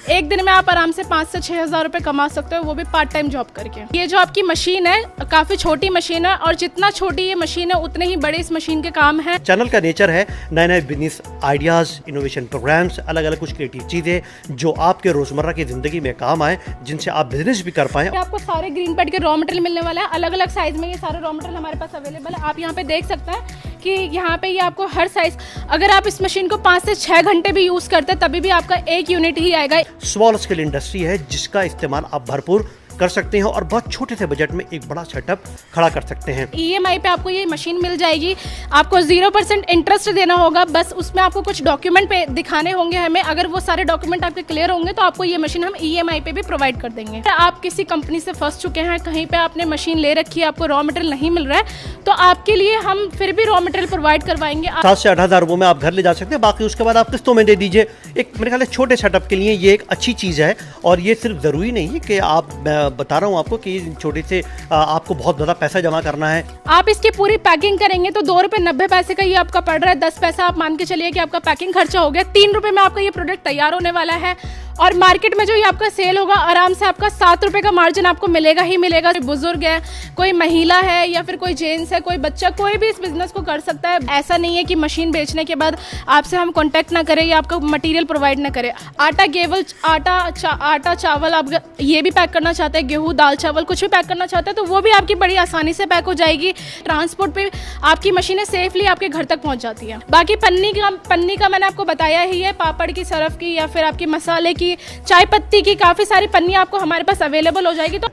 एक दिन में आप आराम से 5 से 6 हज़ार रुपये कमा सकते हो, वो भी पार्ट टाइम जॉब करके। ये जो आपकी मशीन है काफ़ी छोटी मशीन है और जितना छोटी ये मशीन है उतने ही बड़े इस मशीन के काम है। चैनल का नेचर है नए नए बिजनेस आइडियाज़, इनोवेशन प्रोग्राम्स, अलग अलग कुछ क्रिएटिव चीज़ें जो आपके रोज़मर्रा की ज़िंदगी में काम आए, जिनसे आप बिजनेस भी कर पाएँ। आपको सारे ग्रीन पैड के रॉ मटेरियल मिलने वाला है, अलग अलग साइज में ये सारे रॉ मटेरियल हमारे पास अवेलेबल है। आप यहाँ पे देख सकते हैं कि यहाँ पे ये आपको हर साइज, अगर आप इस मशीन को 5 से 6 घंटे भी यूज़ करते हैं तभी भी आपका एक यूनिट ही आएगा। स्मॉल स्केल इंडस्ट्री है जिसका इस्तेमाल आप भरपूर कर सकते हैं और बहुत छोटे से बजट में एक बड़ा सेटअप खड़ा कर सकते हैं। EMI पे आपको ये मशीन मिल जाएगी, आपको 0% इंटरेस्ट देना होगा, बस उसमें आपको कुछ डॉक्यूमेंट पे दिखाने होंगे हमें। अगर वो सारे डॉक्यूमेंट आपके क्लियर होंगे तो आपको ये मशीन हम EMI पे भी प्रोवाइड कर देंगे। आप किसी कंपनी से फंस चुके हैं, कहीं पे आपने मशीन ले रखी है, आपको रॉ मटेरियल नहीं मिल रहा है, तो आपके लिए हम फिर भी रॉ मटेरियल प्रोवाइड करवाएंगे। 7 से 8 हज़ार रुपये में आप घर ले जा सकते हैं, बाकी उसके बाद आप किस्तों में दे दीजिए। एक मेरे ख्याल से छोटे सेटअप के लिए ये एक अच्छी चीज़ है और ये सिर्फ ज़रूरी नहीं है कि आप, मैं बता रहा हूँ आपको कि छोटे से आपको बहुत ज़्यादा पैसा जमा करना है। आप इसकी पूरी पैकिंग करेंगे तो 2 रुपये 90 पैसे का ये आपका पड़ रहा है। 10 पैसा आप मान के चलिए कि आपका पैकिंग खर्चा हो गया। 3 रुपये में आपका ये प्रोडक्ट तैयार होने वाला है और मार्केट में जो ये आपका सेल होगा आराम से आपका 7 रुपये का मार्जिन आपको मिलेगा ही मिलेगा। कोई बुजुर्ग है, कोई महिला है या फिर कोई जेंट्स है, कोई बच्चा, कोई भी इस बिजनेस को कर सकता है। ऐसा नहीं है कि मशीन बेचने के बाद आपसे हम कांटेक्ट ना करें या आपको मटेरियल प्रोवाइड ना करें। आटा, केवल आटा चावल आप ये भी पैक करना चाहते हैं, गेहूँ दाल चावल कुछ भी पैक करना चाहते हैं तो वो भी आपकी बड़ी आसानी से पैक हो जाएगी। ट्रांसपोर्ट पे आपकी मशीनें सेफली आपके घर तक पहुँच जाती है। बाकी पन्नी का मैंने आपको बताया ही है, पापड़ की, सरफ की या फिर आपकी मसाले की, चाय पत्ती की, काफी सारी पन्नी आपको हमारे पास अवेलेबल हो जाएगी। तो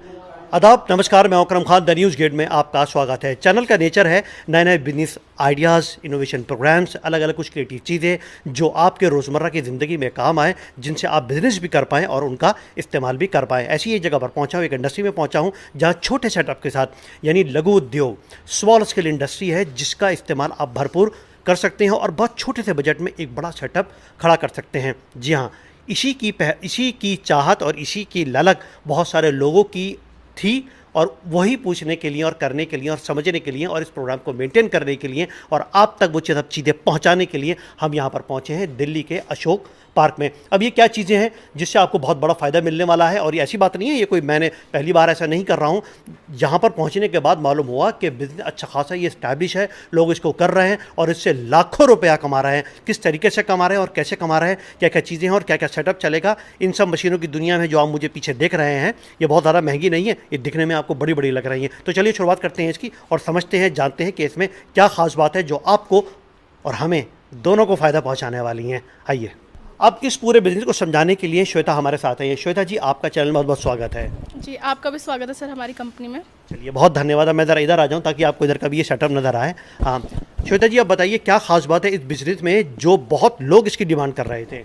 आदाब, नमस्कार, मैं Akram Khan, the news gate में आपका स्वागत है। चैनल का नेचर है नए नए बिजनेस आइडियाज़, इनोवेशन प्रोग्राम्स, अलग अलग कुछ क्रिएटिव चीज़ें जो आपके रोज़मर्रा की ज़िंदगी में काम आए, जिनसे आप बिजनेस भी कर पाएँ और उनका इस्तेमाल भी कर पाएँ। ऐसी एक जगह पर पहुँचा हूँ, एक इंडस्ट्री में पहुँचा हूँ जहाँ छोटे सेटअप के साथ, यानी लघु उद्योग, स्मॉल स्केल इंडस्ट्री है जिसका इस्तेमाल आप भरपूर कर सकते हैं और बहुत छोटे से बजट में एक बड़ा सेटअप खड़ा कर सकते हैं। जी हाँ, इसी की चाहत और इसी की ललक बहुत सारे लोगों की थी और वही पूछने के लिए और करने के लिए और समझने के लिए और इस प्रोग्राम को मेंटेन करने के लिए और आप तक वो सब चीज़ें पहुंचाने के लिए हम यहाँ पर पहुँचे हैं दिल्ली के अशोक पार्क में। अब ये क्या चीज़ें हैं जिससे आपको बहुत बड़ा फ़ायदा मिलने वाला है और ये ऐसी बात नहीं है, ये कोई मैंने पहली बार ऐसा नहीं कर रहा हूँ। यहाँ पर पहुँचने के बाद मालूम हुआ कि बिज़नेस अच्छा खासा ये इस्टेब्लिश है, लोग इसको कर रहे हैं और इससे लाखों रुपया कमा रहे हैं। किस तरीके से कमा रहे हैं और कैसे कमा रहे हैं, क्या क्या चीज़ें हैं और क्या क्या सेटअप चलेगा, इन सब मशीनों की दुनिया में जो आप मुझे पीछे देख रहे हैं ये बहुत ज़्यादा महंगी नहीं है, ये दिखने में आपको बड़ी बड़ी लग रही हैं। तो चलिए शुरुआत करते हैं इसकी और समझते हैं, जानते हैं कि इसमें क्या ख़ास बात है जो आपको और हमें दोनों को फ़ायदा पहुँचाने वाली हैं। आइए, अब इस पूरे बिजनेस को समझाने के लिए श्वेता हमारे साथ हैं। श्वेता जी, आपका चैनल में बहुत बहुत स्वागत है। जी, आपका भी स्वागत है सर हमारी कंपनी में। चलिए, बहुत धन्यवाद। मैं ज़रा इधर आ जाऊं ताकि आपको इधर का भी ये सेटअप नज़र आए। हाँ श्वेता जी, अब बताइए क्या खास बात है इस बिजनेस में जो बहुत लोग इसकी डिमांड कर रहे थे।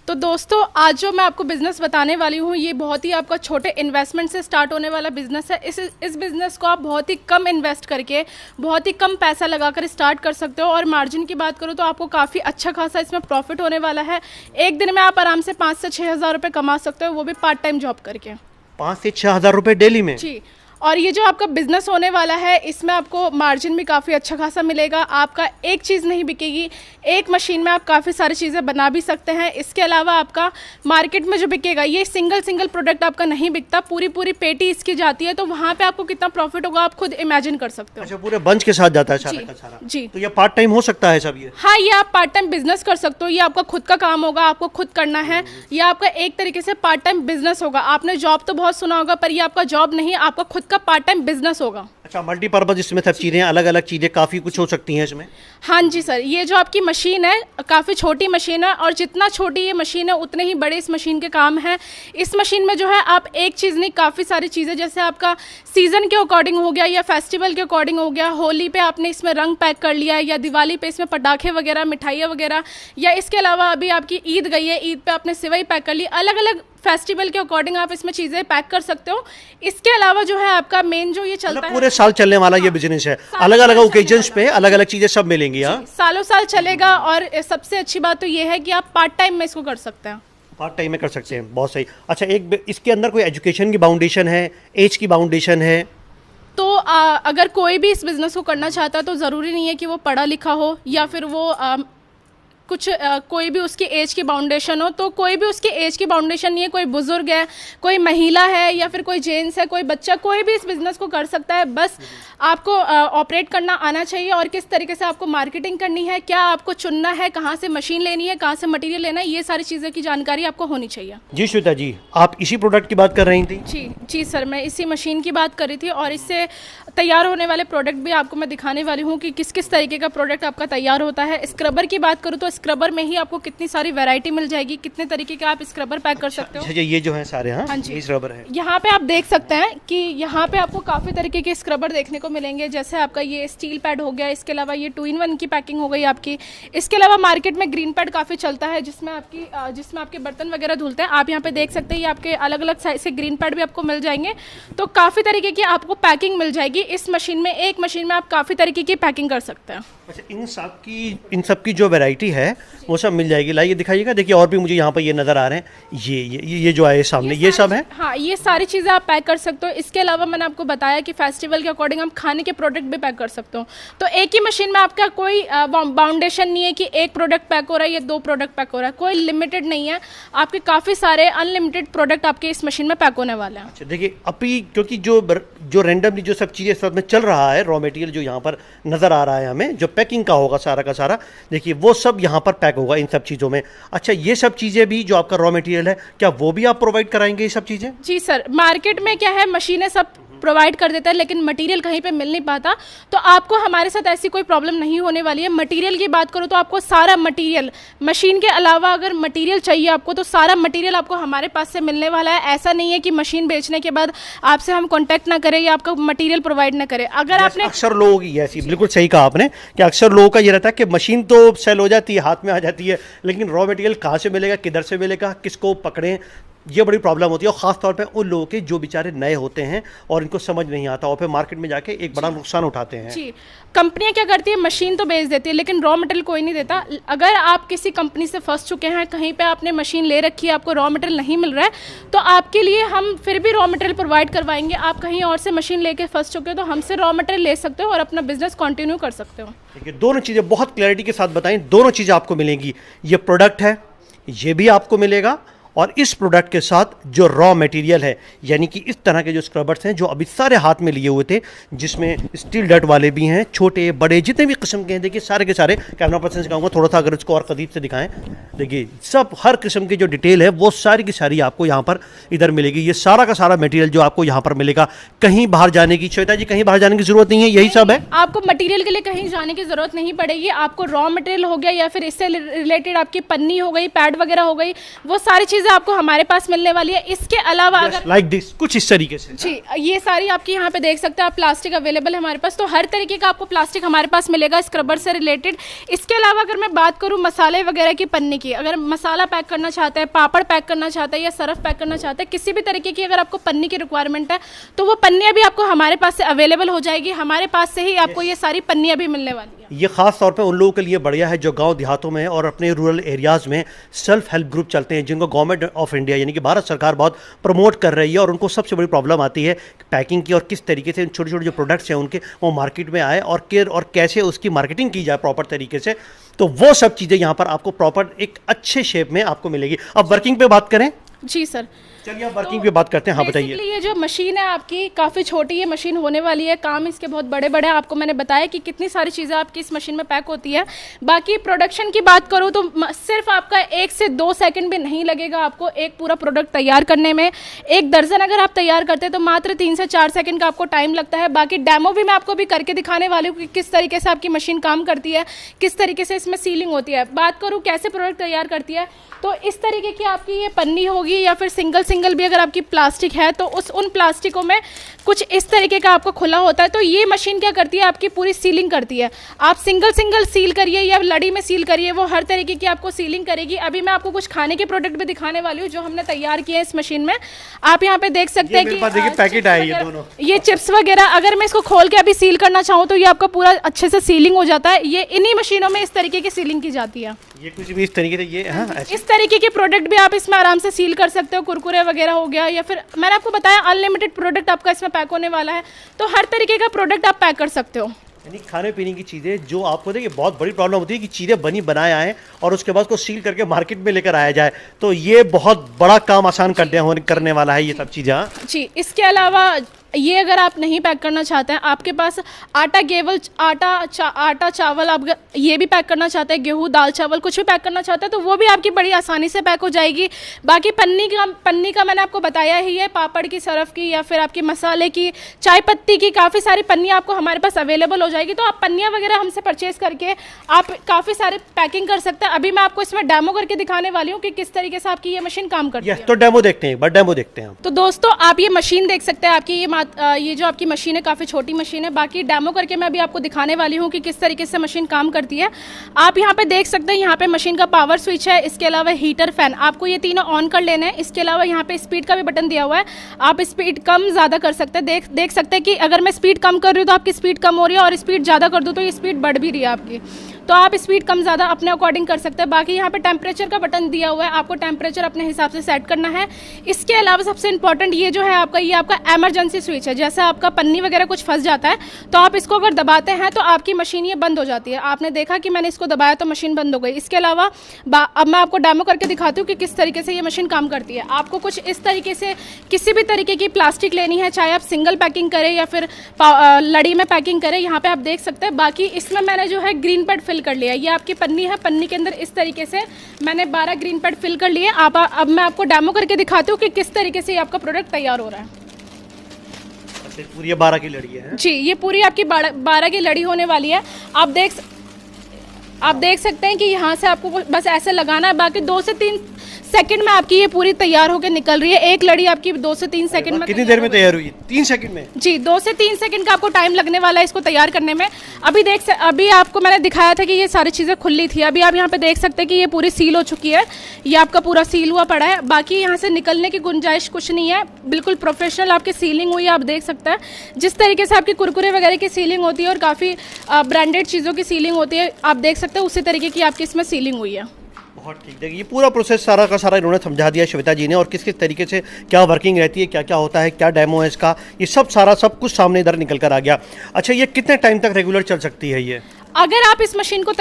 तो दोस्तों, आज जो मैं आपको बिज़नेस बताने वाली हूँ ये बहुत ही आपका छोटे इन्वेस्टमेंट से स्टार्ट होने वाला बिज़नेस है। इस बिज़नेस को आप बहुत ही कम इन्वेस्ट करके, बहुत ही कम पैसा लगाकर स्टार्ट कर सकते हो और मार्जिन की बात करूँ तो आपको काफ़ी अच्छा खासा इसमें प्रॉफिट होने वाला है। एक दिन में आप आराम से 5 से 6 हज़ार रुपये कमा सकते हो, वो भी पार्ट टाइम जॉब करके। 5 से 6 हज़ार रुपये डेली में? जी। और ये जो आपका बिजनेस होने वाला है इसमें आपको मार्जिन भी काफ़ी अच्छा खासा मिलेगा। आपका एक चीज़ नहीं बिकेगी, एक मशीन में आप काफ़ी सारी चीज़ें बना भी सकते हैं। इसके अलावा आपका मार्केट में जो बिकेगा ये सिंगल प्रोडक्ट आपका नहीं बिकता, पूरी पेटी इसकी जाती है, तो वहाँ पे आपको कितना प्रॉफिट होगा आप खुद इमेजिन कर सकते हो। अच्छा, पूरे बंच के साथ जाता है सारा? जी। तो ये पार्ट टाइम हो सकता है सब? ये हाँ, ये आप पार्ट टाइम बिजनेस कर सकते हो, ये आपका खुद का काम होगा, आपको खुद करना है। ये आपका एक तरीके से पार्ट टाइम बिजनेस होगा। आपने जॉब तो बहुत सुना होगा पर ये आपका जॉब नहीं, आपका खुद का पार्ट टाइम बिजनेस होगा। अच्छा, मल्टीपर्पज इसमें सब चीज़ें, अलग अलग चीज़ें काफ़ी कुछ हो सकती हैं इसमें। हाँ जी सर, ये जो आपकी मशीन है काफ़ी छोटी मशीन है और जितना छोटी ये मशीन है उतने ही बड़े इस मशीन के काम है। इस मशीन में जो है आप एक चीज़ नहीं, काफ़ी सारी चीज़ें, जैसे आपका सीज़न के अकॉर्डिंग हो गया या फेस्टिवल के अकॉर्डिंग हो गया, होली पे आपने इसमें रंग पैक कर लिया या दिवाली पे इसमें पटाखे वगैरह, मिठाइयाँ वगैरह, या इसके अलावा अभी आपकी ईद गई है, ईद पे आपने सेवई पैक कर ली। अलग अलग फेस्टिवल के अकॉर्डिंग आप इसमें चीज़ें पैक कर सकते हो। इसके अलावा जो है आपका मेन जो ये चलता है, पूरे साल चलने वाला ये बिजनेस है, अलग अलग ओकेजन्स पे अलग अलग चीज़ें सब मिलेंगी। हाँ, सालों साल चलेगा और सबसे अच्छी बात तो ये है कि आप पार्ट टाइम में इसको कर सकते हैं। पार्ट टाइम में कर सकते हैं, बहुत सही। अच्छा, एक इसके अंदर कोई एजुकेशन की बाउंडेशन है, एज की बाउंडेशन है? तो अगर कोई भी इस बिज़नेस को करना चाहता है तो ज़रूरी नहीं है कि वो पढ़ा लिखा हो या फिर वो कुछ कोई भी उसकी एज की बाउंडेशन हो, तो कोई भी उसकी एज की बाउंडेशन नहीं है, कोई बुजुर्ग है, कोई महिला है या फिर कोई जेंट्स है, कोई बच्चा, कोई भी इस बिज़नेस को कर सकता है। बस आपको ऑपरेट करना आना चाहिए और किस तरीके से आपको मार्केटिंग करनी है, क्या आपको चुनना है, कहाँ से मशीन लेनी है, कहाँ से मटेरियल लेना है, ये सारी चीज़ों की जानकारी आपको होनी चाहिए। जी श्वेता जी, आप इसी प्रोडक्ट की बात कर रही थी? जी जी सर, मैं इसी मशीन की बात कर रही थी और इससे तैयार होने वाले प्रोडक्ट भी आपको मैं दिखाने वाली हूँ कि किस किस तरीके का प्रोडक्ट आपका तैयार होता है। स्क्रबर की बात करूँ तो स्क्रबर में ही आपको कितनी सारी वैरायटी मिल जाएगी, कितने तरीके का आप स्क्रबर पैक कर सकते हो। अच्छा, ये जो है सारे, हाँ जी, ये स्क्रबर है। यहाँ पे आप देख सकते हैं कि यहाँ पे आपको काफ़ी तरीके के स्क्रबर देखने को मिलेंगे। जैसे आपका ये स्टील पैड हो गया, इसके अलावा ये 2-in-1 की पैकिंग हो गई आपकी। इसके अलावा मार्केट में ग्रीन पैड काफ़ी चलता है जिसमें आपके बर्तन वगैरह धुलते हैं। आप यहाँ पे देख सकते हैं ये आपके अलग अलग साइज से ग्रीन पैड भी आपको मिल जाएंगे। तो काफ़ी तरीके की आपको पैकिंग मिल जाएगी इस मशीन में। एक मशीन में आप काफ़ी तरीके की पैकिंग कर सकते हैं। अच्छा, इन सब की जो वैरायटी है वो सब मिल जाएगी। लाइए दिखाइएगा। देखिए और भी मुझे यहाँ पर ये नज़र आ रहे हैं, ये जो आए सामने, ये सब है। हाँ, ये सारी चीज़ें आप पैक कर सकते हो। इसके अलावा मैंने आपको बताया कि फेस्टिवल के अकॉर्डिंग हम खाने के प्रोडक्ट भी पैक कर सकते हो। तो एक ही मशीन में आपका कोई बाउंडेशन नहीं है कि एक प्रोडक्ट पैक हो रहा है या 2 प्रोडक्ट पैक हो रहा है, कोई लिमिटेड नहीं है। आपके काफ़ी सारे अनलिमिटेड प्रोडक्ट आपके इस मशीन में पैक होने वाले हैं। अच्छा देखिए, अभी क्योंकि जो रैंडमली जो सब चीज़ें साथ में चल रहा है, रॉ मटेरियल जो यहाँ पर नज़र आ रहा है हमें, जो पैकिंग का होगा सारा का सारा, देखिए वो सब यहाँ पर पैक होगा इन सब चीज़ों में। अच्छा, ये सब चीज़ें भी जो आपका रॉ मटेरियल है, क्या वो भी आप प्रोवाइड कराएंगे ये सब चीज़ें? जी सर, मार्केट में क्या है, मशीनें सब प्रोवाइड कर देता है लेकिन मटेरियल कहीं पे मिल नहीं पाता। तो आपको हमारे साथ ऐसी कोई प्रॉब्लम नहीं होने वाली है। मटेरियल की बात करूँ तो आपको सारा मटेरियल, मशीन के अलावा अगर मटेरियल चाहिए आपको तो सारा मटेरियल आपको हमारे पास से मिलने वाला है। ऐसा नहीं है कि मशीन बेचने के बाद आपसे हम कांटेक्ट ना करें या आपका मटेरियल प्रोवाइड ना करें। अगर आपने अक्सर लोगों की ऐसी, बिल्कुल सही कहा आपने कि अक्सर लोगों का ये रहता है कि मशीन तो सेल हो जाती है, हाथ में आ जाती है, लेकिन रॉ मटेरियल कहाँ से मिलेगा, किधर से मिलेगा, किसको पकड़ें, ये बड़ी प्रॉब्लम होती है। और ख़ास तौर पे उन लोगों के जो बेचारे नए होते हैं और इनको समझ नहीं आता और फिर मार्केट में जाके एक बड़ा नुकसान उठाते हैं। जी, कंपनियां क्या करती है, मशीन तो बेच देती है लेकिन रॉ मटेरियल कोई नहीं देता। अगर आप किसी कंपनी से फंस चुके हैं, कहीं पे आपने मशीन ले रखी है, आपको रॉ मटेरियल नहीं मिल रहा है, तो आपके लिए हम फिर भी रॉ मटेरियल प्रोवाइड करवाएंगे। आप कहीं और से मशीन लेके फंस चुके हो तो हमसे रॉ मटेरियल ले सकते हो और अपना बिजनेस कंटिन्यू कर सकते हो। देखिए, दोनों चीज़ें बहुत क्लैरिटी के साथ बताएं, दोनों चीज़ें आपको मिलेंगी। ये प्रोडक्ट है, ये भी आपको मिलेगा, और इस प्रोडक्ट के साथ जो रॉ मटेरियल है, यानी कि इस तरह के जो स्क्रबर्स हैं जो अभी सारे हाथ में लिए हुए थे, जिसमें स्टील डट वाले भी हैं, छोटे बड़े जितने भी किस्म के हैं, देखिए सारे के सारे। कैमरा पर्सन से कहूँगा थोड़ा सा अगर इसको और करीब से दिखाएं। देखिए सब हर किस्म की जो डिटेल है वो सारी की सारी आपको यहाँ पर इधर मिलेगी। ये सारा का सारा मटेरियल जो आपको यहाँ पर मिलेगा। कहीं बाहर जाने की, श्वेता जी, कहीं बाहर जाने की जरूरत नहीं है, यही सब है। आपको मटेरियल के लिए कहीं जाने की जरूरत नहीं पड़ेगी। आपको रॉ मटेरियल हो गया या फिर इससे रिलेटेड आपकी पन्नी हो गई, पैड वगैरह हो गई, वो सारी चीजें आपको हमारे पास मिलने वाली है। इसके अलावा अगर लाइक दिस, कुछ इस तरीके से जी, ये सारी आपकी यहाँ पे देख सकते हैं आप, प्लास्टिक अवेलेबल है हमारे पास। तो हर तरीके का आपको प्लास्टिक हमारे पास मिलेगा स्क्रबर से रिलेटेड। इसके अलावा अगर मैं बात करूँ मसाले वगैरह की पन्नी की, अगर मसाला पैक करना चाहते हैं, पापड़ पैक करना चाहते हैं या सरफ पैक करना चाहते हैं, किसी भी तरीके की अगर आपको पन्नी की रिक्वायरमेंट है तो वो पन्नियाँ भी आपको हमारे पास से अवेलेबल हो जाएगी। हमारे पास से ही आपको ये सारी पन्नियाँ भी मिलने वाली है। ये खास तौर पे उन लोगों के लिए बढ़िया है जो गांव देहातों में और अपने रूरल एरियाज़ में सेल्फ हेल्प ग्रुप चलते हैं, जिनको गवर्नमेंट ऑफ इंडिया यानी कि भारत सरकार बहुत प्रमोट कर रही है। और उनको सबसे बड़ी प्रॉब्लम आती है पैकिंग की और किस तरीके से छोटे छोटे जो प्रोडक्ट्स हैं उनके वो मार्केट में आए और कैसे उसकी मार्केटिंग की जाए प्रॉपर तरीके से। तो वो सब चीज़ें यहाँ पर आपको प्रॉपर एक अच्छे शेप में आपको मिलेगी। अब वर्किंग पे बात करें। जी सर, चलिए अब वर्किंग पे बात करते हैं। हाँ बताइए। ये जो मशीन है आपकी काफ़ी छोटी ये मशीन होने वाली है, काम इसके बहुत बड़े बड़े हैं। आपको मैंने बताया कि कितनी सारी चीज़ें आपकी इस मशीन में पैक होती है। बाकी प्रोडक्शन की बात करूँ तो सिर्फ आपका 1 से 2 सेकंड भी नहीं लगेगा आपको एक पूरा प्रोडक्ट तैयार करने में। 1 दर्जन अगर आप तैयार करते हैं तो मात्र 3 से 4 सेकंड का आपको टाइम लगता है। बाकी डेमो भी मैं आपको भी करके दिखाने वाली हूँ कि किस तरीके से आपकी मशीन काम करती है, किस तरीके से इसमें सीलिंग होती है। बात करूँ कैसे प्रोडक्ट तैयार करती है, तो इस तरीके की आपकी ये पन्नी होगी या फिर सिंगल भी अगर आपकी प्लास्टिक है तो उन प्लास्टिकों में कुछ इस तरीके का आपको खुला होता है। तो ये मशीन क्या करती है, आपकी पूरी सीलिंग करती है। आप सिंगल सील करिए या लड़ी में सील करिए, वो हर तरीके की आपको सीलिंग करेगी। अभी मैं आपको कुछ खाने के प्रोडक्ट भी दिखाने वाली हूँ जो हमने तैयार किए हैं इस मशीन में। आप यहाँ पे देख सकते हैं कि पैकेट है ये दोनों, ये चिप्स वगैरह। अगर मैं इसको खोल के अभी सील करना चाहूँ तो ये आपका पूरा अच्छे से सीलिंग हो जाता है। ये इन्हीं मशीनों में इस तरीके की सीलिंग की जाती है। ये कुछ भी इस तरीके से ये इस तरीके के प्रोडक्ट भी आप इसमें आराम से सील कर सकते हो। कुरकुरे वगैरह हो गया या फिर मैंने आपको बताया अनलिमिटेड प्रोडक्ट आपका इसमें पैक होने वाला है। तो हर तरीके का प्रोडक्ट आप पैक कर सकते हो। यानी खाने पीने की चीज़ें जो आपको देखिए बहुत बड़ी प्रॉब्लम होती है कि चीज़ें बनी बनाए आएँ और उसके बाद उसको सील करके मार्केट में लेकर आया जाए, तो ये बहुत बड़ा काम आसान करने वाला है ये सब चीज़ें। हाँ जी, इसके अलावा ये अगर आप नहीं पैक करना चाहते हैं, आपके पास आटा गेवल आटा चावल आप ये भी पैक करना चाहते हैं, गेहूं दाल चावल कुछ भी पैक करना चाहते हैं तो वो भी आपकी बड़ी आसानी से पैक हो जाएगी। बाकी पन्नी का मैंने आपको बताया ही है, पापड़ की, सरफ की या फिर आपकी मसाले की, चाय पत्ती की, काफ़ी सारी पन्नियाँ आपको हमारे पास अवेलेबल हो जाएगी। तो आप पन्नियाँ वगैरह हमसे परचेज़ करके आप काफ़ी सारे पैकिंग कर सकते हैं। अभी मैं आपको इसमें डेमो करके दिखाने वाली हूँ कि किस तरीके से आपकी ये मशीन काम करती है। तो डेमो देखते हैं, एक बार डेमो देखते हैं। तो दोस्तों आप ये मशीन देख सकते हैं, आपकी ये जो आपकी मशीन है काफ़ी छोटी मशीन है। बाकी डेमो करके मैं अभी आपको दिखाने वाली हूँ कि किस तरीके से मशीन काम करती है। आप यहाँ पे देख सकते हैं, यहाँ पे मशीन का पावर स्विच है, इसके अलावा हीटर, फैन, आपको ये तीनों ऑन कर लेना है। इसके अलावा यहाँ पे स्पीड का भी बटन दिया हुआ है, आप स्पीड कम ज़्यादा कर सकते हैं। देख सकते हैं कि अगर मैं स्पीड कम कर रही हूँ तो आपकी स्पीड कम हो रही है और स्पीड ज़्यादा कर दूँ तो ये स्पीड बढ़ भी रही है आपकी, तो आप स्पीड कम ज़्यादा अपने अकॉर्डिंग कर सकते हैं। बाकी यहाँ पे टेम्परेचर का बटन दिया हुआ है, आपको टेम्परेचर अपने हिसाब से सेट करना है। इसके अलावा सबसे इंपॉर्टेंट ये जो है आपका, ये आपका इमरजेंसी स्विच है। जैसे आपका पन्नी वगैरह कुछ फंस जाता है तो आप इसको अगर दबाते हैं तो आपकी मशीन ये बंद हो जाती है। आपने देखा कि मैंने इसको दबाया तो मशीन बंद हो गई। इसके अलावा अब मैं आपको डेमो करके दिखाती हूँ कि किस तरीके से ये मशीन काम करती है। आपको कुछ इस तरीके से किसी भी तरीके की प्लास्टिक लेनी है, चाहे आप सिंगल पैकिंग करें या फिर लड़ी में पैकिंग करें, यहाँ पे आप देख सकते हैं। बाकी इसमें मैंने जो है ग्रीन पैड फिल कर लिया। ये आपकी पन्नी है, पन्नी के अंदर इस तरीके से मैंने 12 ग्रीन पैड फिल कर लिए। अब मैं आपको डेमो करके दिखाती हूँ कि किस तरीके से आपका प्रोडक्ट तैयार हो रहा है। अच्छा, पूरी ये 12 की लड़ी है जी, ये पूरी आपकी 12 की लड़ी होने वाली है। आप देख सकते हैं कि यहाँ से आपको बस ऐसे लगाना है। बाकी 2 से 3 सेकंड में आपकी ये पूरी तैयार होकर निकल रही है। एक लड़ी आपकी 2 से 3 सेकंड में। कितनी देर में तैयार हुई? 3 सेकंड में? जी, 2 से 3 सेकंड का आपको टाइम लगने वाला है इसको तैयार करने में। अभी आपको मैंने दिखाया था कि ये सारी चीज़ें खुली थी। अभी आप यहाँ पे देख सकते हैं कि ये पूरी सील हो चुकी है, ये आपका पूरा सील हुआ पड़ा है। बाकी यहाँ से निकलने की गुंजाइश कुछ नहीं है, बिल्कुल प्रोफेशनल आपकी सीलिंग हुई है। आप देख सकते हैं जिस तरीके से आपकी कुरकुरे वगैरह की सीलिंग होती है और काफ़ी ब्रांडेड चीज़ों की सीलिंग होती है, आप देख सकते हैं उसी तरीके की आपकी इसमें सीलिंग हुई है। बहुत ठीक। देखिए ये पूरा प्रोसेस सारा का सारा इन्होंने समझा दिया श्वेता जी ने, और किस किस तरीके से क्या वर्किंग रहती है, क्या क्या होता है, क्या डेमो है इसका, ये सब कुछ सामने इधर निकल कर आ गया। अच्छा, ये कितने टाइम तक रेगुलर चल सकती है ये? अगर आप इस मशीन को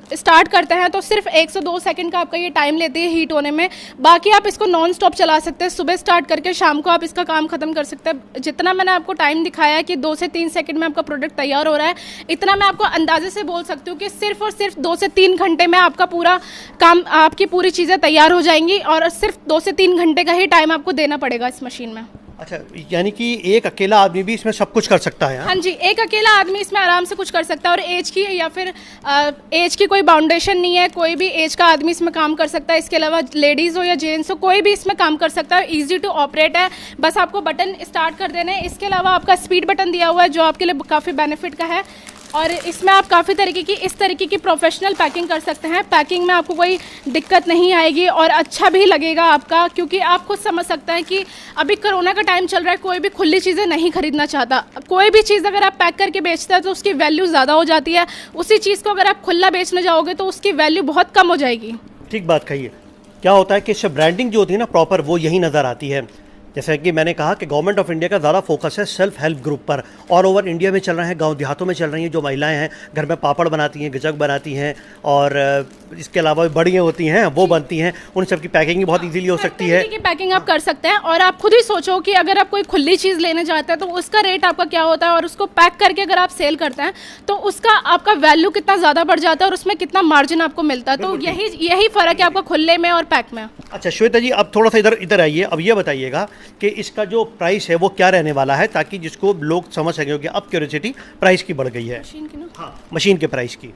स्टार्ट करते हैं तो सिर्फ 1 से 2 सेकंड का आपका ये टाइम लेती है हीट होने में। बाकी आप इसको नॉन स्टॉप चला सकते हैं, सुबह स्टार्ट करके शाम को आप इसका काम खत्म कर सकते हैं। जितना मैंने आपको टाइम दिखाया है कि 2 से 3 सेकंड में आपका प्रोडक्ट तैयार हो रहा है, इतना मैं आपको अंदाजे से बोल सकती हूँ कि सिर्फ और सिर्फ 2 से 3 घंटे में आपका पूरा काम, आपकी पूरी चीज़ें तैयार हो जाएंगी और सिर्फ 2 से 3 घंटे का ही टाइम आपको देना पड़ेगा इस मशीन में। अच्छा, यानी कि एक अकेला आदमी भी इसमें सब कुछ कर सकता है? हाँ जी, एक अकेला आदमी इसमें आराम से कुछ कर सकता है और एज की या फिर एज की कोई बाउंडेशन नहीं है, कोई भी एज का आदमी इसमें काम कर सकता है। इसके अलावा लेडीज़ हो या जेंट्स हो, कोई भी इसमें काम कर सकता है। ईजी टू ऑपरेट है, बस आपको बटन स्टार्ट कर देना है। इसके अलावा आपका स्पीड बटन दिया हुआ है जो आपके लिए काफ़ी बेनिफिट का है, और इसमें आप काफ़ी इस तरीके की प्रोफेशनल पैकिंग कर सकते हैं। पैकिंग में आपको कोई दिक्कत नहीं आएगी और अच्छा भी लगेगा आपका, क्योंकि आप खुद समझ सकते हैं कि अभी कोरोना का टाइम चल रहा है, कोई भी खुली चीज़ें नहीं खरीदना चाहता। कोई भी चीज़ अगर आप पैक करके बेचते हैं तो उसकी वैल्यू ज़्यादा हो जाती है, उसी चीज़ को अगर आप खुला बेचने जाओगे तो उसकी वैल्यू बहुत कम हो जाएगी। ठीक बात कही है। क्या होता है कि इससे ब्रांडिंग जो होती है ना प्रॉपर, वो यही नज़र आती है। जैसे कि मैंने कहा कि गवर्नमेंट ऑफ इंडिया का ज़्यादा फोकस है सेल्फ हेल्प ग्रुप पर। ऑल ओवर इंडिया में चल रहे हैं, गांव देहातों में चल रही हैं। जो महिलाएं हैं घर में पापड़ बनाती हैं, गजक बनाती हैं, और इसके अलावा बड़ियाँ होती हैं वो बनती हैं, उन सब की पैकिंग बहुत इजीली हो सकती है। की पैकिंग आप कर सकते हैं। और आप खुद ही सोचो कि अगर आप कोई खुली चीज़ लेने जाते हैं तो उसका रेट आपका क्या होता है, और उसको पैक करके अगर आप सेल करते हैं तो उसका आपका वैल्यू कितना ज़्यादा बढ़ जाता है और उसमें कितना मार्जिन आपको मिलता है। तो यही फ़र्क है आपका खुले में और पैक में। अच्छा श्वेता जी, अब थोड़ा सा इधर आइए। अब ये बताइएगा कि इसका जो प्राइस है वो क्या रहने वाला है, ताकि जिसको लोग समझ सकें कि अब क्यूरियोसिटी प्राइस की बढ़ गई है मशीन की ना। हाँ, मशीन के प्राइस की।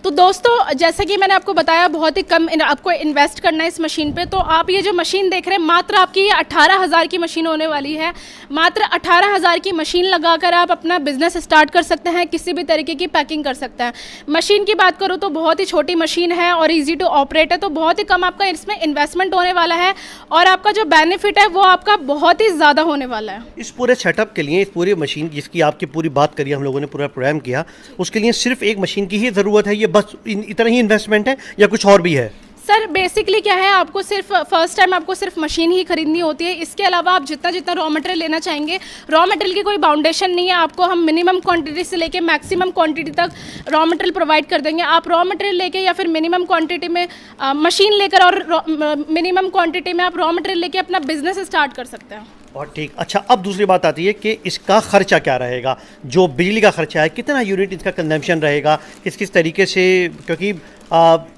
तो दोस्तों जैसा कि मैंने आपको बताया, बहुत ही कम आपको इन्वेस्ट करना है इस मशीन पे। तो आप ये जो मशीन देख रहे हैं, मात्र आपकी ये 18,000 की मशीन होने वाली है। मात्र 18,000 की मशीन लगाकर आप अपना बिजनेस स्टार्ट कर सकते हैं, किसी भी तरीके की पैकिंग कर सकते हैं। मशीन की बात करूँ तो बहुत ही छोटी मशीन है और ईजी टू ऑपरेट है, तो बहुत ही कम आपका इसमें इन्वेस्टमेंट होने वाला है और आपका जो बेनिफिट है वो आपका बहुत ही ज़्यादा होने वाला है। इस पूरे सेटअप के लिए, इस पूरी मशीन जिसकी आपकी पूरी बात करी हम लोगों ने, पूरा प्रोग्राम किया, उसके लिए सिर्फ एक मशीन की ही ज़रूरत है? ये बस इतना ही इन्वेस्टमेंट है या कुछ और भी है? सर बेसिकली क्या है, आपको सिर्फ फर्स्ट टाइम आपको सिर्फ मशीन ही खरीदनी होती है। इसके अलावा आप जितना जितना रॉ मटेरियल लेना चाहेंगे, रॉ मटेरियल की कोई बाउंडेशन नहीं है। आपको हम मिनिमम क्वांटिटी से लेके मैक्सिमम क्वांटिटी तक रॉ मटेरियल प्रोवाइड कर देंगे। आप रॉ मटेरियल लेके या फिर मिनिमम क्वांटिटी में मशीन लेकर और मिनिमम क्वांटिटी में आप रॉ मटेरियल लेके अपना बिजनेस स्टार्ट कर सकते हैं। बहुत ठीक। अच्छा, अब दूसरी बात आती है कि इसका खर्चा क्या रहेगा, जो बिजली का खर्चा है, कितना यूनिट इसका कंजम्पशन रहेगा, किस किस तरीके से, क्योंकि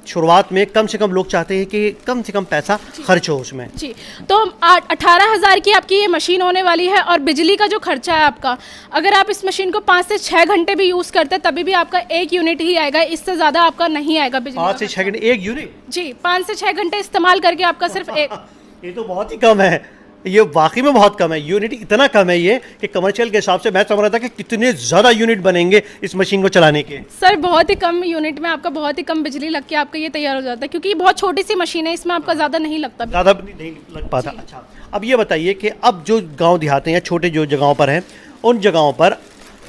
शुरुआत में कम से कम लोग चाहते हैं कि कम से कम पैसा खर्च हो उसमें। जी, तो 18,000 की आपकी ये मशीन होने वाली है। और बिजली का जो खर्चा है आपका, अगर आप इस मशीन को 5 से 6 घंटे भी यूज़ करते हैं तभी भी आपका 1 यूनिट ही आएगा, इससे ज़्यादा आपका नहीं आएगा बिजली। 5 से 6 घंटे 1 यूनिट? जी, 5 से 6 घंटे इस्तेमाल करके आपका सिर्फ एक ये तो बहुत ही कम है, ये वाकई में बहुत कम है। यूनिट इतना कम है ये कि कमर्शियल के हिसाब से मैं समझ रहा था कि कितने ज़्यादा यूनिट बनेंगे इस मशीन को चलाने के। सर बहुत ही कम यूनिट में आपका बहुत ही कम बिजली लग के आपका ये तैयार हो जाता है, क्योंकि ये बहुत छोटी सी मशीन है, इसमें आपका ज़्यादा नहीं लगता। ज़्यादा नहीं लग पाता। अच्छा, अब ये बताइए कि अब जो गाँव देहात हैं या छोटे जो जगहों पर हैं, उन जगहों पर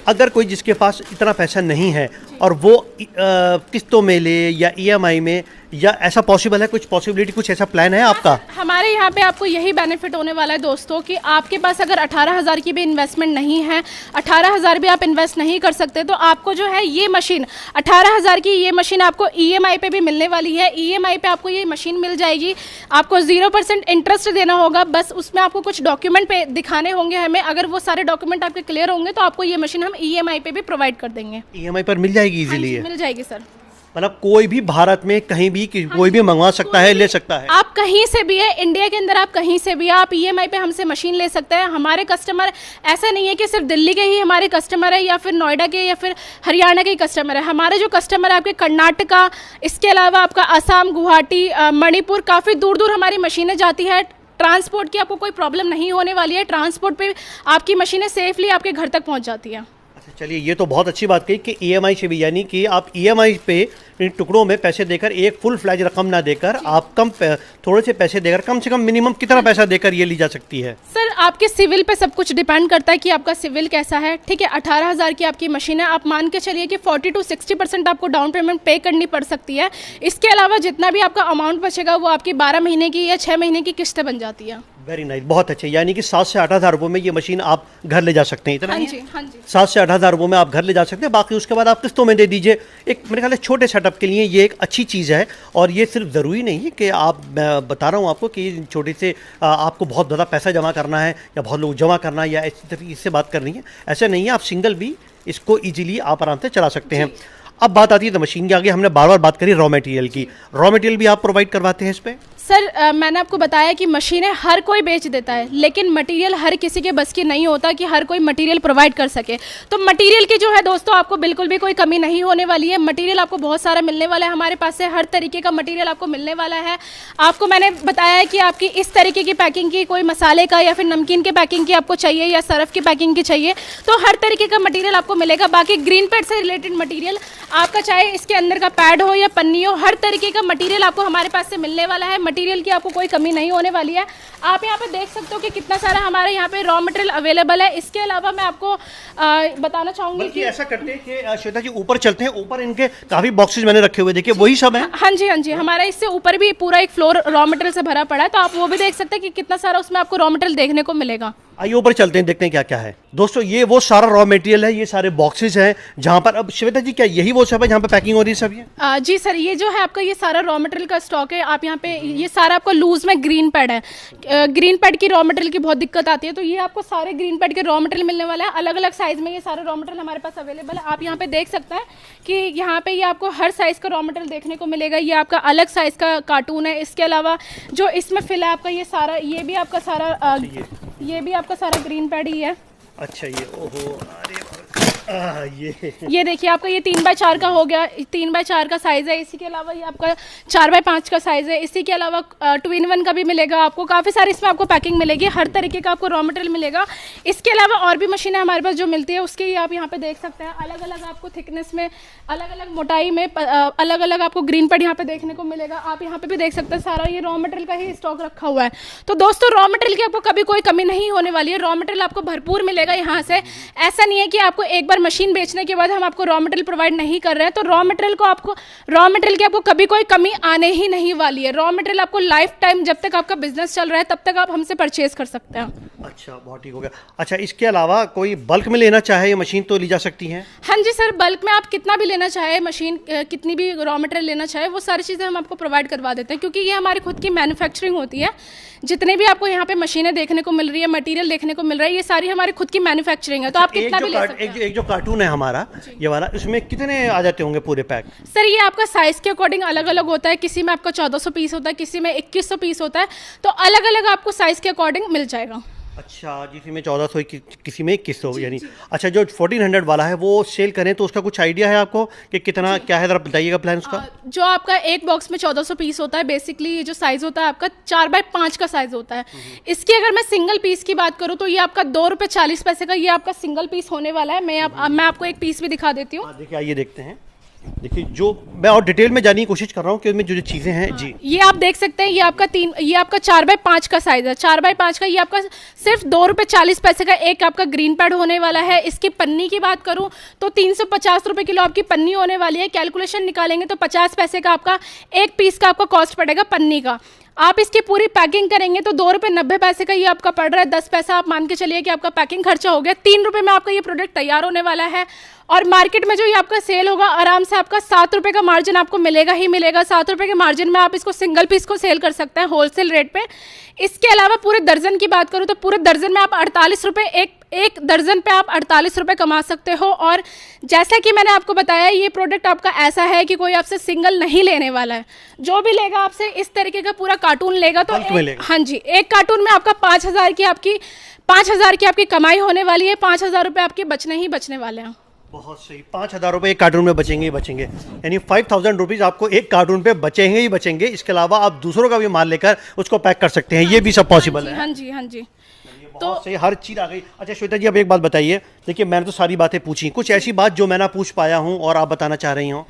अगर कोई जिसके पास इतना पैसा नहीं है और वो किस्तों में ले या EMI में, या ऐसा पॉसिबल है, कुछ पॉसिबिलिटी, कुछ ऐसा प्लान है आपका? हमारे यहाँ पे आपको यही बेनिफिट होने वाला है दोस्तों कि आपके पास अगर 18,000 की भी इन्वेस्टमेंट नहीं है, 18,000 भी आप इन्वेस्ट नहीं कर सकते, तो आपको जो है ये मशीन 18,000 की ये मशीन आपको EMI पे भी मिलने वाली है। EMI पे आपको ये मशीन मिल जाएगी। आपको 0% इंटरेस्ट देना होगा, बस उसमें आपको कुछ डॉक्यूमेंट पे दिखाने होंगे हमें। अगर वो सारे डॉक्यूमेंट आपके क्लियर होंगे तो आपको ये मशीन हम EMI पे भी प्रोवाइड कर देंगे। EMI पर मिल जाएगी इजीली? मिल जाएगी सर। मतलब कोई भी भारत में कहीं भी कोई भी मंगवा सकता है, ले सकता है? आप कहीं से भी है, इंडिया के अंदर आप कहीं से भी आप EMI पे हमसे मशीन ले सकते हैं। हमारे कस्टमर ऐसा नहीं है कि सिर्फ दिल्ली के ही हमारे कस्टमर है या फिर नोएडा के या फिर हरियाणा के ही कस्टमर है। हमारे जो कस्टमर है आपके कर्नाटका, इसके अलावा आपका असम, गुवाहाटी, मणिपुर, काफ़ी दूर दूर हमारी मशीनें जाती है। ट्रांसपोर्ट की आपको कोई प्रॉब्लम नहीं होने वाली है। ट्रांसपोर्ट पे आपकी मशीनें सेफली आपके घर तक पहुँच जाती है। चलिए, ये तो बहुत अच्छी बात कही कि EMI से भी, यानी कि आप EMI पे इन टुकड़ों में पैसे देकर, एक फुल फ्लैज रकम ना देकर, आप थोड़े से पैसे देकर, कम से कम मिनिमम कितना पैसा देकर ये ली जा सकती है? सर आपके सिविल पे सब कुछ डिपेंड करता है कि आपका सिविल कैसा है। ठीक है, 18,000 की आपकी मशीन है, आप मान के चलिए कि 40 to 60% आपको डाउन पेमेंट पे करनी पड़ सकती है। इसके अलावा जितना भी आपका अमाउंट बचेगा वो आपकी 12 महीने की या 6 महीने की किस्तें बन जाती है। वेरी नाइस, बहुत अच्छे। यानी कि 7 से 8,000 रुपये में ये मशीन आप घर ले जा सकते हैं, इतना? हाँ जी, हाँ जी। 7 से 8,000 रुपये में आप घर ले जा सकते हैं, बाकी उसके बाद आप किस्तों में दे दीजिए। एक मेरे ख्याल है छोटे सेटअप के लिए ये एक अच्छी चीज़ है। और ये सिर्फ ज़रूरी नहीं है कि आप, मैं बता रहा हूँ आपको कि छोटे से आपको बहुत ज़्यादा पैसा जमा करना है या बहुत लोग जमा करना है या इसी तरीके से बात करनी है, ऐसा नहीं है। आप सिंगल भी इसको ईजिली आप आराम से चला सकते हैं। अब बात आती है तो मशीन के आगे, हमने बार बार बात करी रॉ मटेरियल की। रॉ मटेरियल भी आप प्रोवाइड करवाते हैं इस पर? सर मैंने आपको बताया कि मशीनें हर कोई बेच देता है, लेकिन मटेरियल हर किसी के बस की नहीं होता कि हर कोई मटेरियल प्रोवाइड कर सके। तो मटेरियल की जो है दोस्तों आपको बिल्कुल भी कोई कमी नहीं होने वाली है। मटेरियल आपको बहुत सारा मिलने वाला है, हमारे पास से हर तरीके का मटेरियल आपको मिलने वाला है। आपको मैंने बताया है कि आपकी इस तरीके की पैकिंग की, कोई मसाले का या फिर नमकीन के पैकिंग की आपको चाहिए या सरफ की पैकिंग की चाहिए, तो हर तरीके का मटेरियल आपको मिलेगा। बाकी ग्रीन पैड से रिलेटेड मटेरियल आपका, चाहे इसके अंदर का पैड हो या पन्नी हो, हर तरीके का मटेरियल आपको हमारे पास से मिलने वाला है। मटेरियल की आपको कोई कमी नहीं होने वाली है। आप यहाँ पे देख सकते हो कि कितना सारा हमारे यहाँ पे रॉ मटेरियल अवेलेबल है। इसके अलावा मैं आपको बताना चाहूँगी कि ऐसा करते हैं कि श्वेता जी ऊपर चलते हैं, ऊपर इनके काफ़ी बॉक्सेस मैंने रखे हुए, देखिए वही सब है। हाँ जी, हाँ जी, हमारा इससे ऊपर भी पूरा एक फ्लोर रॉ मटेरियल से भरा पड़ा है, तो आप वो भी देख सकते हैं कि कितना सारा उसमें आपको रॉ मटेरियल देखने को मिलेगा। आइए ऊपर चलते हैं, देखते हैं क्या क्या है। दोस्तों ये वो सारा रॉ मटेरियल है, ये सारे बॉक्सेस हैं जहाँ पर, अब श्वेता जी क्या यही वो सब है जहाँ पे पैकिंग हो रही है सब ये? जी सर, ये जो है आपका ये सारा रॉ मटेरियल का स्टॉक है। आप यहाँ पे ये सारा आपको लूज में ग्रीन पैड है। ग्रीन पैड की रॉ मटेरियल की बहुत दिक्कत आती है, तो ये आपको सारे ग्रीन पैड के रॉ मटेरियल मिलने वाला है। अलग अलग साइज में ये सारा रॉ मटेरियल हमारे पास अवेलेबल है। आप यहाँ पे देख सकते हैं कि यहाँ पे ये आपको हर साइज का रॉ मटेरियल देखने को मिलेगा। ये आपका अलग साइज का कार्टून है। इसके अलावा जो इसमें फिल है आपका ये सारा, ये भी आपका सारा ये भी आपका सारा ग्रीन पैड ही है। अच्छा, ये ओहो, अरे ये देखिए आपका ये 3x4 का हो गया, 3x4 का साइज़ है। इसी के अलावा ये आपका 4x5 का साइज़ है। इसी के अलावा 2-in-1 का भी मिलेगा आपको। काफ़ी सारी इसमें आपको पैकिंग मिलेगी, हर तरीके का आपको रॉ मटेरियल मिलेगा। इसके अलावा और भी मशीनें हमारे पास जो मिलती है उसके आप यहाँ पे देख सकते हैं। अलग अलग आपको थिकनेस में, अलग अलग मोटाई में, अलग अलग आपको ग्रीन पैड यहाँ पे देखने को मिलेगा। आप यहाँ पे भी देख सकते हैं सारा ये रॉ मटेरियल का ही स्टॉक रखा हुआ है। तो दोस्तों रॉ मटेरियल की आपको कभी कोई कमी नहीं होने वाली है। रॉ मटेरियल आपको भरपूर मिलेगा यहाँ से। ऐसा नहीं है कि आपको एक बार अगर मशीन बेचने के बाद हम आपको रॉ मटेरियल प्रोवाइड नहीं कर रहे हैं तो रॉ मटेरियल की आपको कभी कोई कमी आने ही नहीं वाली है। रॉ मटेरियल आपको लाइफ टाइम, जब तक आपका बिजनेस चल रहा है तब तक आप हमसे परचेज कर सकते हैं। अच्छा, बहुत ठीक हो गया। अच्छा, इसके अलावा कोई बल्क में लेना चाहे ये मशीन तो ली जा सकती है? हाँ जी सर, बल्क में आप कितना भी लेना चाहे, मशीन कितनी भी रॉ मटेरियल लेना चाहे, वो सारी चीज़ें हम आपको प्रोवाइड करवा देते हैं, क्योंकि ये हमारी खुद की मैन्युफैक्चरिंग होती है। जितने भी आपको यहाँ पे मशीनें देखने को मिल रही है, मटेरियल देखने को मिल रहा है, ये सारी हमारी खुद की मैन्युफैक्चरिंग है। तो आप कितना भी ले सकते हैं। एक जो कार्टून है हमारा ये वाला, इसमें कितने आ जाते होंगे पूरे पैक? सर ये आपका साइज के अकॉर्डिंग अलग अलग होता है। किसी में आपका 1400 पीस होता है, किसी में 2100 पीस होता है, तो अलग अलग आपको साइज के अकॉर्डिंग मिल जाएगा। अच्छा, जिसी में 1400 किसी में 2100 यानी। अच्छा, जो 1400 वाला है वो सेल करें तो उसका कुछ आइडिया है आपको कि कितना क्या है, जरा बताइएगा प्लान उसका। जो आपका एक बॉक्स में 1400 पीस होता है, बेसिकली ये जो साइज होता है आपका 4x5 का साइज होता है। इसकी अगर मैं सिंगल पीस की बात करूँ तो ये आपका 2 रुपये 40 पैसे का ये आपका सिंगल पीस होने वाला है। मैं आपको एक पीस भी दिखा देती हूँ। देखिए, आइए देखते हैं। देखिए, जो मैं और डिटेल में जानने की कोशिश कर रहा हूँ कि उसमें जो जो चीज़ें हैं जी, ये आप देख सकते हैं। ये आपका 4x5 का साइज है। 4x5 का ये आपका सिर्फ 2 रुपये 40 पैसे का एक आपका ग्रीन पैड होने वाला है। इसकी पन्नी की बात करूं तो 350 रुपये किलो आपकी पन्नी होने वाली है। कैलकुलेशन निकालेंगे तो 50 पैसे का आपका एक पीस का आपका कॉस्ट पड़ेगा पन्नी का। आप इसकी पूरी पैकिंग करेंगे तो 2 रुपये 90 पैसे का ये आपका पड़ रहा है। 10 पैसा आप मान के चलिए कि आपका पैकिंग खर्चा हो गया। 3 रुपये में आपका ये प्रोडक्ट तैयार होने वाला है। और मार्केट में जो ये आपका सेल होगा, आराम से आपका 7 रुपये का मार्जिन आपको मिलेगा ही मिलेगा। 7 रुपये के मार्जिन में आप इसको सिंगल पीस को सेल कर सकते हैं होलसेल रेट पे। इसके अलावा पूरे दर्जन की बात करूँ तो पूरे दर्जन में आप 48 रुपये एक दर्जन पे आप 48 रुपये कमा सकते हो। और जैसा कि मैंने आपको बताया, ये प्रोडक्ट आपका ऐसा है कि कोई आपसे सिंगल नहीं लेने वाला है। जो भी लेगा आपसे इस तरीके का पूरा कार्टून लेगा तो हाँ जी, एक कार्टून में आपका 5000 की आपकी कमाई होने वाली है। 5000 रुपये आपके बचने ही बचने वाले हैं। बहुत सही। 5000 रुपये एक कार्टून में बचेंगे ही बचेंगे, यानी 5000 रुपीज़ आपको एक कार्टून पे बचेंगे ही बचेंगे। इसके अलावा आप दूसरों का भी माल लेकर उसको पैक कर सकते हैं। ये भी सब पॉसिबल है। हाँ जी, हाँ जी। तो सही, हर चीज़ आ गई। अच्छा श्वेता जी, अब एक बात बताइए। देखिए, मैंने तो सारी बातें पूछी, कुछ ऐसी बात जो मैं ना पूछ पाया हूँ और आप बताना चाह रही हो?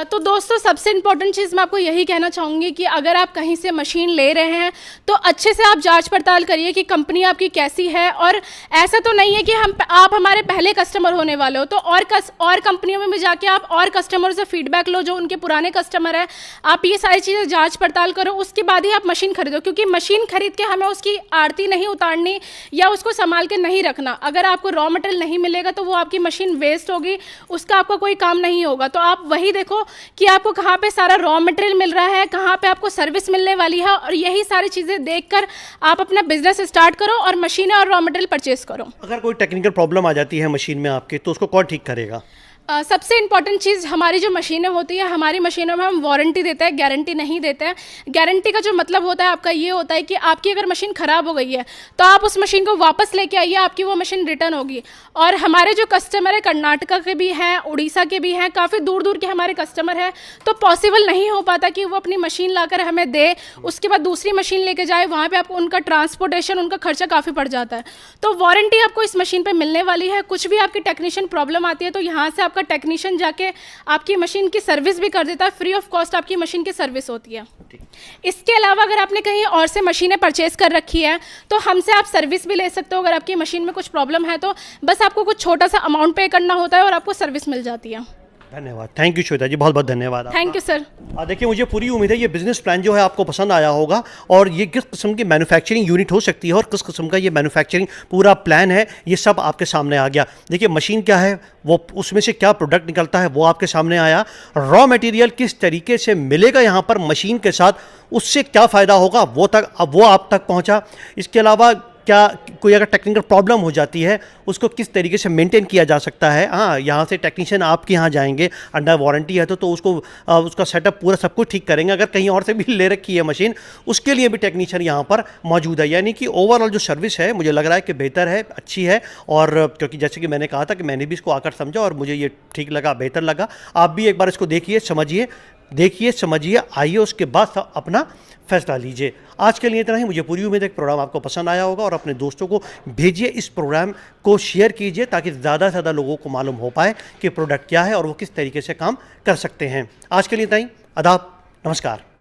तो दोस्तों, सबसे इम्पोर्टेंट चीज़ मैं आपको यही कहना चाहूँगी कि अगर आप कहीं से मशीन ले रहे हैं तो अच्छे से आप जांच पड़ताल करिए कि कंपनी आपकी कैसी है। और ऐसा तो नहीं है कि आप हमारे पहले कस्टमर होने वाले हो तो और कंपनियों में भी जाके आप और कस्टमर से फीडबैक लो जो उनके पुराने कस्टमर हैं। आप ये सारी चीज़ें जाँच पड़ताल करो, उसके बाद ही आप मशीन खरीदो। क्योंकि मशीन खरीद के हमें उसकी आरती नहीं उतारनी या उसको संभाल के नहीं रखना। अगर आपको रॉ मटेरियल नहीं मिलेगा तो वो आपकी मशीन वेस्ट होगी, उसका आपका कोई काम नहीं होगा। तो आप वही देखो कि आपको कहाँ पे सारा रॉ मटेरियल मिल रहा है, कहाँ पे आपको सर्विस मिलने वाली है, और यही सारी चीज़ें देखकर आप अपना बिजनेस स्टार्ट करो और मशीनें और रॉ मटेरियल परचेस करो। अगर कोई टेक्निकल प्रॉब्लम आ जाती है मशीन में आपके, तो उसको कौन ठीक करेगा? सबसे इंपॉर्टेंट चीज़, हमारी जो मशीनें होती है, हमारी मशीनों में हम वारंटी देते हैं, गारंटी नहीं देते हैं। गारंटी का जो मतलब होता है आपका ये होता है कि आपकी अगर मशीन ख़राब हो गई है तो आप उस मशीन को वापस लेके आइए, आपकी वो मशीन रिटर्न होगी। और हमारे जो कस्टमर है कर्नाटका के भी हैं, उड़ीसा के भी हैं, काफ़ी दूर दूर के हमारे कस्टमर हैं। तो पॉसिबल नहीं हो पाता कि वो अपनी मशीन लाकर हमें दे, उसके बाद दूसरी मशीन लेके जाए, वहाँ पर आपको उनका ट्रांसपोर्टेशन, उनका खर्चा काफ़ी पड़ जाता है। तो वारंटी आपको इस मशीन पर मिलने वाली है। कुछ भी आपकी टेक्नीशियन प्रॉब्लम आती है तो यहाँ से टेक्नीशियन जाके आपकी मशीन की सर्विस भी कर देता है। फ्री ऑफ कॉस्ट आपकी मशीन की सर्विस होती है। इसके अलावा अगर आपने कहीं और से मशीनें परचेज कर रखी है तो हमसे आप सर्विस भी ले सकते हो। अगर आपकी मशीन में कुछ प्रॉब्लम है तो बस आपको कुछ छोटा सा अमाउंट पे करना होता है और आपको सर्विस मिल जाती है। धन्यवाद, थैंक यू श्वेता जी, बहुत बहुत धन्यवाद। Thank you sir. देखिए, मुझे पूरी उम्मीद है ये बिजनेस प्लान जो है आपको पसंद आया होगा और ये किस किस्म की मैन्युफैक्चरिंग यूनिट हो सकती है और किस किस्म का ये मैन्युफैक्चरिंग पूरा प्लान है, ये सब आपके सामने आ गया। देखिए, मशीन क्या है, वो उसमें से क्या प्रोडक्ट निकलता है वो आपके सामने आया। रॉ मटेरियल किस तरीके से मिलेगा यहाँ पर मशीन के साथ, उससे क्या फ़ायदा होगा वो आप तक पहुँचा। इसके अलावा क्या कोई अगर टेक्निकल प्रॉब्लम हो जाती है उसको किस तरीके से मेंटेन किया जा सकता है। हाँ, यहाँ से टेक्नीशियन आपके यहाँ जाएंगे, अंडर वारंटी है तो उसका सेटअप पूरा सब कुछ ठीक करेंगे। अगर कहीं और से भी ले रखी है मशीन, उसके लिए भी टेक्नीशियन यहाँ पर मौजूद है। यानी कि ओवरऑल जो सर्विस है मुझे लग रहा है कि बेहतर है, अच्छी है। और क्योंकि जैसे कि मैंने कहा था कि मैंने भी इसको आकर समझा और मुझे ये ठीक लगा, बेहतर लगा। आप भी एक बार इसको देखिए, समझिए, आइए, उसके बाद अपना फैसला लीजिए। आज के लिए इतना ही। मुझे पूरी उम्मीद है कि प्रोग्राम आपको पसंद आया होगा और अपने दोस्तों को भेजिए, इस प्रोग्राम को शेयर कीजिए ताकि ज़्यादा से ज़्यादा लोगों को मालूम हो पाए कि प्रोडक्ट क्या है और वो किस तरीके से काम कर सकते हैं। आज के लिए इतना ही। आदाब, नमस्कार।